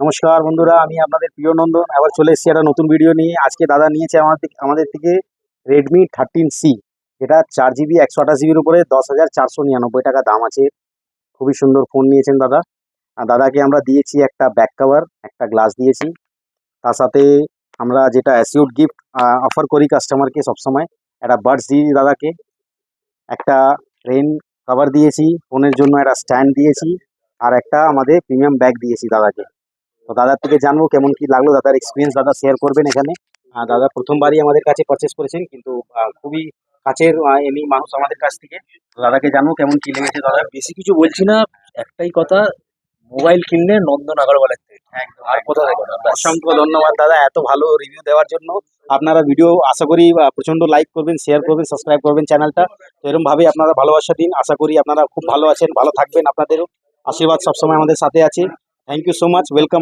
নমস্কার বন্ধুরা, আমি আপনাদের প্রিয় নন্দন আবার চলে এসেছি একটা নতুন ভিডিও নিয়ে। আজকে দাদা নিয়েছে আমাদের থেকে রেডমি 13C, যেটা 4 জিবি 128 জিবির উপরে 10,499 টাকা দাম আছে। খুবই সুন্দর ফোন নিয়েছেন দাদা। আর দাদাকে আমরা দিয়েছি একটা ব্যাক কভার, একটা গ্লাস দিয়েছি। তার সাথে আমরা যেটা অ্যাসিওর গিফট অফার করি কাস্টমারকে সবসময়, একটা বাডস দিয়েছি দাদাকে, একটা রেন কভার দিয়েছি, ফোনের জন্য একটা স্ট্যান্ড দিয়েছি, আর একটা আমাদের প্রিমিয়াম ব্যাগ দিয়েছি দাদাকে। তো দাদার থেকে জানবো কেমন কি লাগলো, দাদার এক্সপিরিয়েন্স দাদা শেয়ার করবেন এখানে। দাদা প্রথমবারই আমাদের কাছে পারচেস করেছেন, কিন্তু খুবই কাছের এমনি মানুষ আমাদের কাছ থেকে। তো দাদাকে জানবো কেমন কি লেগেছে দাদা। বেশি কিছু বলছি না, একটাই কথা, মোবাইল কিনলে নন্দন আগরওয়ালের থেকে। একদম আর কোথাও দেখো না, ব্যাস। অসংখ্য ধন্যবাদ দাদা এত ভালো রিভিউ দেওয়ার জন্য। আপনারা ভিডিও আশা করি প্রচন্ড লাইক করবেন, শেয়ার করবেন, সাবস্ক্রাইব করবেন চ্যানেলটা। তো এরকম ভাবে আপনারা ভালোবাসা দিন। আশা করি আপনারা খুব ভালো আছেন, ভালো থাকবেন, আপনাদেরও আশীর্বাদ সবসময় আমাদের সাথে আছে। Thank you so much, welcome.